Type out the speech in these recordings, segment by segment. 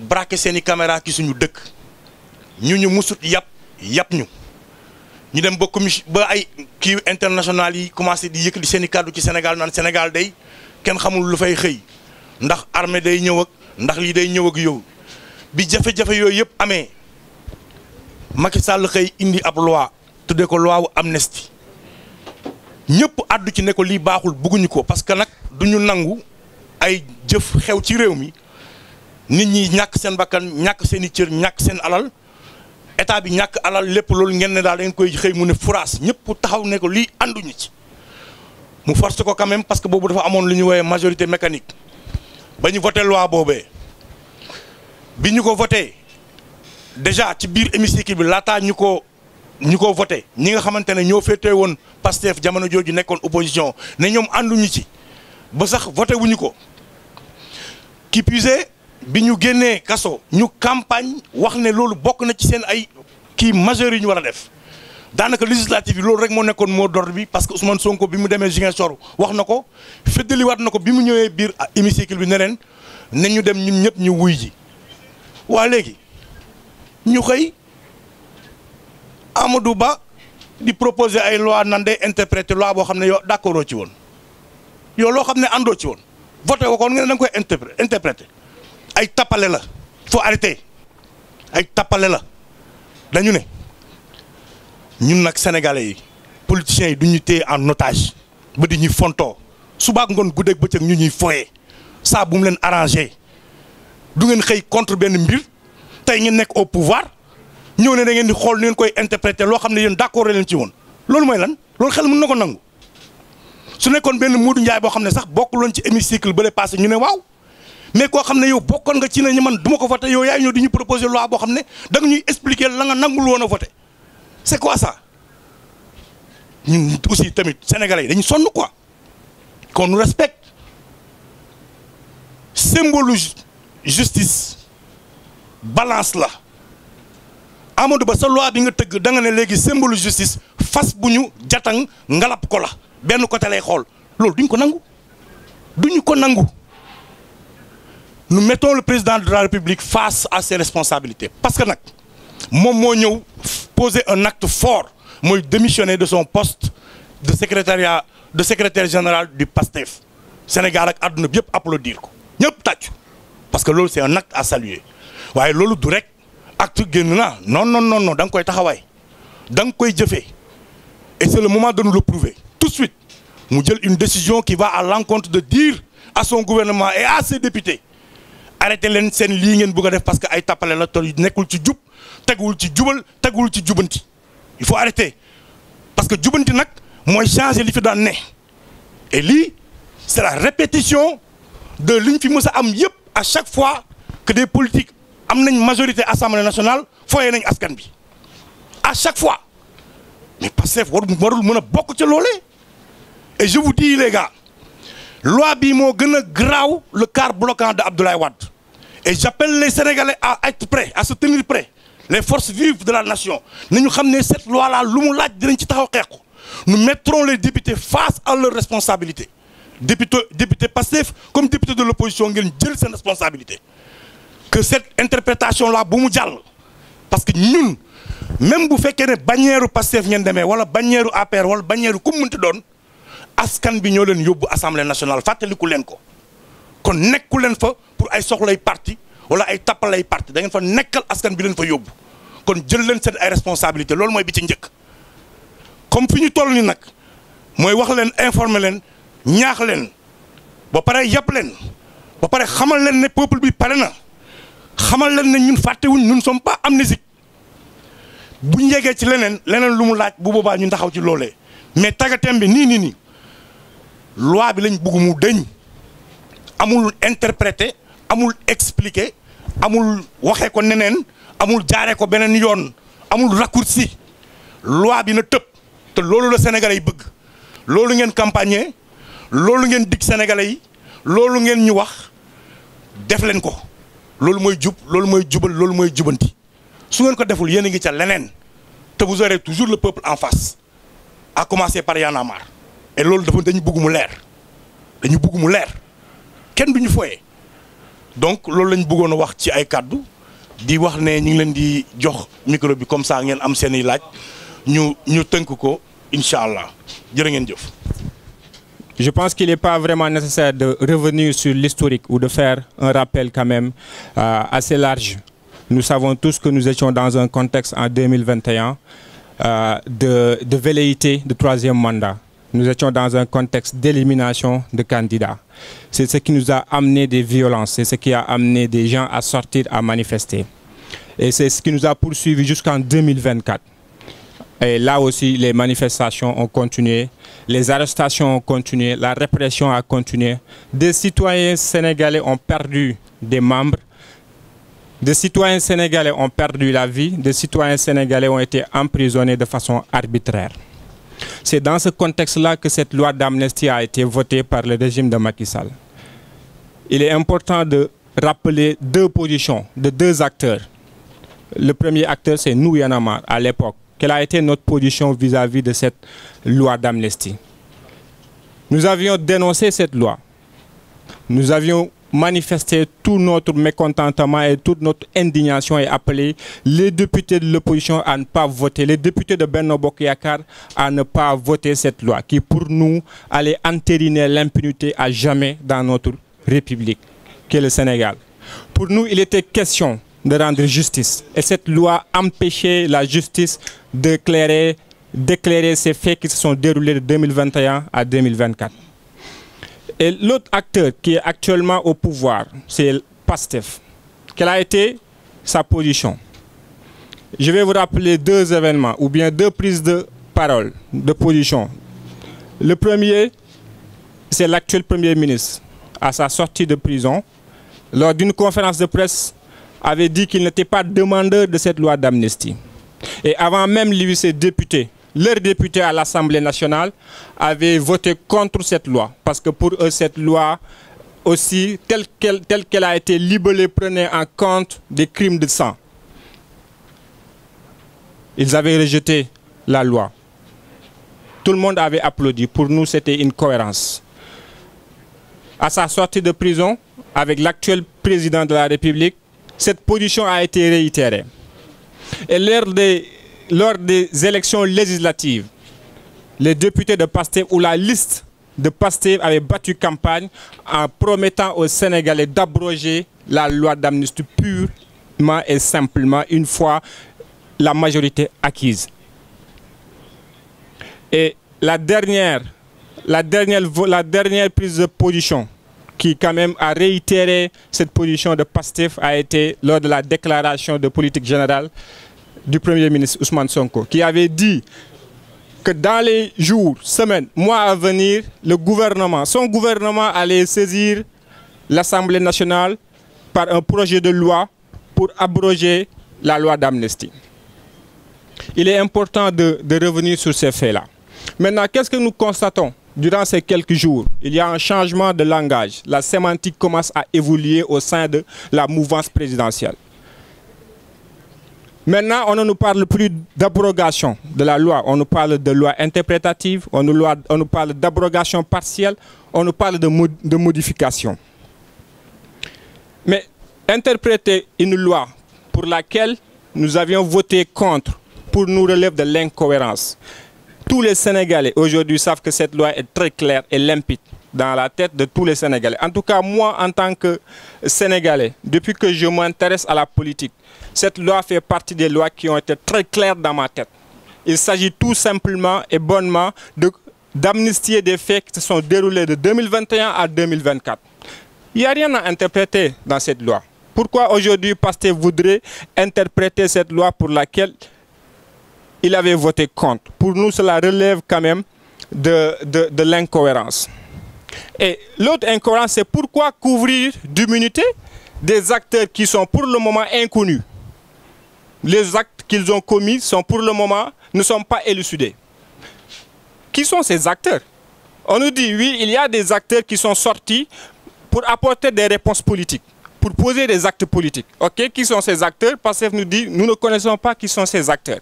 braqué seeni caméra ki suñu dëkk ñu musut yàpp ñu dem ba commission ba ay kii international yi commencé di yëkkati seeni kàddu ci Sénégal naan Sénégal day kenn xamul lu fay xëy ndax armée day ñëw ak ndax lii day ñëw ak yow bi jafe-jafe yooyu yëpp amee Macky Sall xëy indi ab loi tuddee ko loi wu amnistie ñëpp àddu ci ne ko lii baaxul bëgguñu ko parce que nag duñu nangu ay jëf xew ci réew mi nit ñi ñàkk seen bakkan ñàkk seen i cër ñàkk seen alal état bi ñàkk alal lépp loolu ngeen ne daal da ngeen koy xëy mu ne furaas ñëpp taxaw ne ko lii ànduñu ci mu force ko quand même parce que boobu dafa amoon lu ñu woowee majorité mécanique ba ñu voté loi boobee bi ñu ko voté déjà ci biir hémicycle bi laataa ñu ko voté ñi nga xamante ne ñoo féetee woon Pastef jamono jooju nekkoon opposition ne ñoom ànduñu ci ba sax voté wuñu ko qui puisé bi ñu génnee kaso ñu campagne wax ne loolu bokk na ci seen ay kii majeur yi ñu war a def daanaka législative yi loolu rek moo nekkoon mot d'ordre bi parce que Ousmane Sonko bi mu demee Ziguinchor wax na ko feddaliwaat na ko bi mu ñëwee biir hémicycle bi ne leen ne ñu dem ñun ñëpp ñu wuy ji waa léegi ñu xëy Amadou Ba di proposer ay loi nan day interpréter loi boo xam ne yow d'accord ci woon yow loo xam ne àndoo ci woon voté ko kon nga ne da nga koy interpréter ay tappale la faut arrêter ay tappale la dañu ne ñun nag sénégalais yi politiciens yi du ñu téye en otage ba di ñuy fontoo subaak ngoon guddeeg bëccëg ñu ñuy foyee saa bu mu leen arrangé du ngeen xëy contre benn mbir tey ngeen nekk au pouvoir ñëw ne da ngeen di xool nu ngeen koy interpréter loo xam ne yéen d'accord leen ci woon loolu mooy lan loolu xel mën na ko nangu su nekkoon benn Modou Ndiaye boo xam ne sax bokkuloon ci hémicycle ba le passé ñu ne waaw mais koo xam ne yow bokkoon nga ci ne ñu man du ma ko voté yow yaay ñëw di ñu proposer loi boo xam ne da nga ñuy expliquer la nga nangul woon a voté c'est quoi ça ñun aussi tamit sénégalais yi dañu sonn quoi qu'on nous respecte symbole justice balance la Amadou Ba sa loi bi nga tëgg da nga ne léegi symbole justice fas bu ñu jatang ngalap ko la benn côté lay xool loolu duñ ko nangu nous mettons le président de la République face à ses responsabilités parce que nag moom moo ñëw poser un acte fort mooy démissionner de son poste de secrétaire général du PASTEF Sénégal ak àdduna bi yëpp applaudir ko ñëpp tàccu parce que loolu c'est un acte à saluer waaye loolu du rek acte génn na non da nga koy taxawaay da nga koy jëfee et c'est le moment de nous le prouver tout de suite mu jël une décision qui va à l'encontre de dire à son gouvernement et à ses députés arrêtez leen seen lii ngeen bëgg a def parce que ay tappale la te nekkul ci jub teguwul ci jubal teguwul ci jubanti il faut arrêter parce que jubanti nag mooy changer li fi daan ne et lii c'est la répétition de liñ fi mës a am yëpp à chaque fois que des politiques am nañ majorité assemblée nationale foyee nañ askan bi à chaque fois mais Pastef warul mën a bokk ca loolee et je vous dis les gars loi bi moo gën a graaw le quart bloquant de Abdoulaye Wade et j'appelle les Sénégalais à être prêts à se tenir prêts les forces vives de la nation nañu xam ne cette loi là lu mu laaj dinañ ci taxaw xeex ko nous mettrons les députés face à leurs responsabilités député Pastef comme député de l'opposition ngeen jël seen responsabilité que cette interprétation là bu mu jàll parce que ñun même bu fekkee ne bannière Pastef ngeen demee wala bannière APR wala bannière ku mu mënti doon askan bi ñoo leen yóbbu assemblée nationale fàttaliku leen ko kon nekku leen fa pour ay soxlay parti wala ay tappalay parti da ngeen fa nekkal askan bi leen fa yóbbu kon jël leen seen ay responsabilité loolu mooy bi ci njëkk comme fi ñu toll ni nag mooy wax leen informer leen ñaax leen ba pare yàpp leen ba pare xamal leen ne peuple bi pare na xamal leen ne ñun fàttewuñ nous ne sommes pas amnésiques bu ñu yeggee ci leneen lu mu laaj bu boobaa ñu taxaw ci loolee mais tàggatem bi nii loi bi lañ bëgg mu dëñ amul interpréter amul expliquer amul waxee ko neneen amul jaaree ko beneen yoon amul raccourci loi bi na tëb te loolu la Sénégalais yi bëgg loolu ngeen campagne loolu ngeen dig Sénégalais yi loolu ngeen ñu wax def leen ko loolu mooy jub loolu mooy jubal loolu mooy jubanti su ngeen ko deful yéen a ngi ca leneen te vous aurez toujours le peuple en face à commencer par Y'en a marre et loolu dañu bëgg mu leer kenn duñu foyee donc loolu lañ bëggoon a wax ci ay kàddu di wax ne ñu ngi leen di jox micro bi comme ça ngeen am seen i laaj ñu tënk ko incha allah jërë ngeen jëf. Je pense qu'il n'est pas vraiment nécessaire de revenir sur l'historique ou de faire un rappel quand même assez large. Nous savons tous que nous étions dans un contexte en 2021 de velléité de troisième mandat. Nous étions dans un contexte d'élimination de candidats. C'est ce qui nous a amené des violences, c'est ce qui a amené des gens à sortir, à manifester. Et c'est ce qui nous a poursuivis jusqu'en 2024. Et là aussi, les manifestations ont continué, les arrestations ont continué, la répression a continué. Des citoyens sénégalais ont perdu des membres, des citoyens sénégalais ont perdu la vie, des citoyens sénégalais ont été emprisonnés de façon arbitraire. C'est dans ce contexte-là que cette loi d'amnistie a été votée par le régime de Macky Sall. Il est important de rappeler deux positions de deux acteurs. Le premier acteur, c'est nous, Y en a marre, à l'époque. Quelle a été notre position vis-à-vis de cette loi d'amnistie? Nous avions dénoncé cette loi. Nous avions manifesté tout notre mécontentement et toute notre indignation et appelé les députés de l'opposition à ne pas voter, les députés de Benno Bokk Yakaar à ne pas voter cette loi qui, pour nous, allait entériner l'impunité à jamais dans notre République, qui est le Sénégal. Pour nous, il était question de rendre justice. Et cette loi empêchait la justice d'éclairer ces faits qui se sont déroulés de 2021 à 2024. Et l'autre acteur qui est actuellement au pouvoir, c'est PASTEF. Quelle a été sa position? Je vais vous rappeler deux événements ou bien deux prises de parole, de position. Le premier, c'est l'actuel Premier ministre, à sa sortie de prison, lors d'une conférence de presse, avait dit qu'il n'était pas demandeur de cette loi d'amnistie. Et avant même lui, ses députés, leurs députés à l'Assemblée nationale, avaient voté contre cette loi. Parce que pour eux, cette loi aussi, telle qu'elle a été libellée, prenait en compte des crimes de sang. Ils avaient rejeté la loi. Tout le monde avait applaudi. Pour nous, c'était une cohérence. À sa sortie de prison, avec l'actuel président de la République, cette position a été réitérée. Et lors des élections législatives, les députés de PASTEF ou la liste de PASTEF avaient battu campagne en promettant aux Sénégalais d'abroger la loi d'amnistie purement et simplement une fois la majorité acquise. Et la dernière prise de position qui quand même a réitéré cette position de PASTEF a été lors de la déclaration de politique générale du Premier ministre Ousmane Sonko, qui avait dit que dans les jours, semaines, mois à venir, son gouvernement allait saisir l'Assemblée nationale par un projet de loi pour abroger la loi d'amnistie. Il est important de revenir sur ces faits-là. Maintenant, qu'est-ce que nous constatons? Durant ces quelques jours, il y a un changement de langage. La sémantique commence à évoluer au sein de la mouvance présidentielle. Maintenant, on ne nous parle plus d'abrogation de la loi. On nous parle de loi interprétative, on nous parle d'abrogation partielle, on nous parle de modification. Mais interpréter une loi pour laquelle nous avions voté contre, pour nous relève de l'incohérence. Tous les Sénégalais aujourd'hui savent que cette loi est très claire et limpide dans la tête de tous les Sénégalais. En tout cas, moi, en tant que Sénégalais, depuis que je m'intéresse à la politique, cette loi fait partie des lois qui ont été très claires dans ma tête. Il s'agit tout simplement et bonnement d'amnistier des faits qui se sont déroulés de 2021 à 2024. Il n'y a rien à interpréter dans cette loi. Pourquoi aujourd'hui PASTEF voudrait interpréter cette loi pour laquelle il avait voté contre? Pour nous, cela relève quand même de l'incohérence. Et l'autre incohérence, c'est pourquoi couvrir d'immunité des acteurs qui sont pour le moment inconnus. Les actes qu'ils ont commis sont pour le moment ne sont pas élucidés. Qui sont ces acteurs? On nous dit, oui, il y a des acteurs qui sont sortis pour apporter des réponses politiques, pour poser des actes politiques. Ok, qui sont ces acteurs? PASTEF nous dit, nous ne connaissons pas qui sont ces acteurs.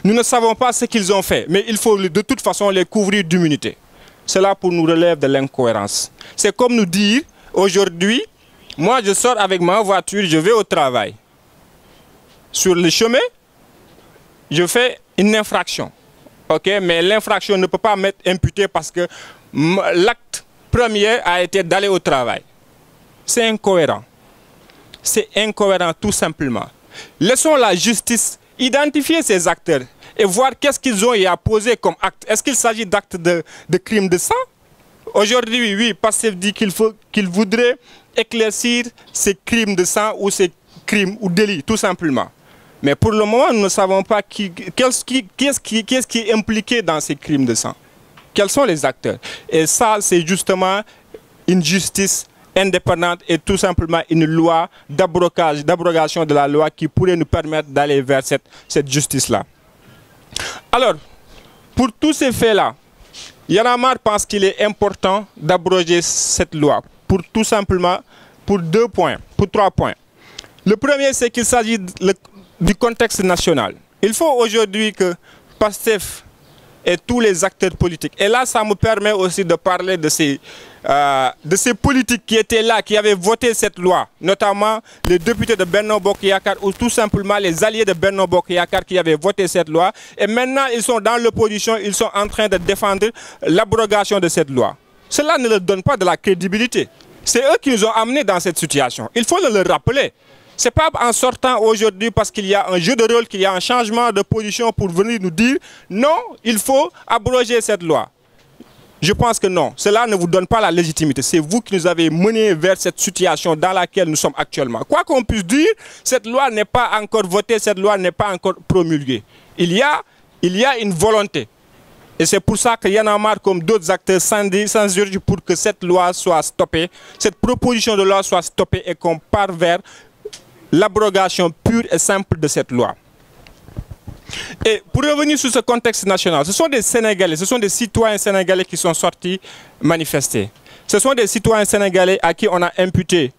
Nous ne savons pas ce qu'ils ont fait, mais il faut de toute façon les couvrir d'immunité. Cela pour nous relève de l'incohérence. C'est comme nous dire, aujourd'hui, Moi, je sors avec ma voiture, je vais au travail. Sur le chemin, je fais une infraction. Ok, mais l'infraction ne peut pas m'être imputée parce que l'acte premier a été d'aller au travail. C'est incohérent. C'est incohérent tout simplement. Laissons la justice identifier ces acteurs et voir qu'est-ce qu'ils ont à poser comme acte. Est-ce qu'il s'agit d'actes de crime de sang? Aujourd'hui, oui, Pastef dit qu'il voudrait éclaircir ces crimes de sang ou ces crimes ou délits, tout simplement. Mais pour le moment, nous ne savons pas qu'est-ce qui est impliqué dans ces crimes de sang. Quels sont les acteurs? Et ça, c'est justement une justice indépendante et tout simplement une loi d'abrogation de la loi qui pourrait nous permettre d'aller vers cette justice-là. Alors, pour tous ces faits-là, Y en a marre pense qu'il est important d'abroger cette loi pour tout simplement pour 3 points. Le premier, c'est qu'il s'agit du contexte national. Il faut aujourd'hui que Pastef et tous les acteurs politiques, et là ça me permet aussi de parler de ces politiques qui étaient là, qui avaient voté cette loi, notamment les députés de Benno Bokk Yakaar ou tout simplement les alliés de Benno Bokk Yakaar qui avaient voté cette loi, et maintenant ils sont dans l'opposition, ils sont en train de défendre l'abrogation de cette loi. Cela ne leur donne pas de la crédibilité. C'est eux qui nous ont amenés dans cette situation. Il faut le rappeler. Ce n'est pas en sortant aujourd'hui parce qu'il y a un jeu de rôle, qu'il y a un changement de position pour venir nous dire non, il faut abroger cette loi. Je pense que non, cela ne vous donne pas la légitimité. C'est vous qui nous avez menés vers cette situation dans laquelle nous sommes actuellement. Quoi qu'on puisse dire, cette loi n'est pas encore votée, cette loi n'est pas encore promulguée. Il y a une volonté. Et c'est pour ça qu'il y en a marre comme d'autres acteurs s'insurgent pour que cette loi soit stoppée, cette proposition de loi soit stoppée et qu'on parte vers l'abrogation pure et simple de cette loi. Et pour revenir sur ce contexte national, ce sont des Sénégalais, ce sont des citoyens sénégalais qui sont sortis manifester. Ce sont des citoyens sénégalais à qui on a imputé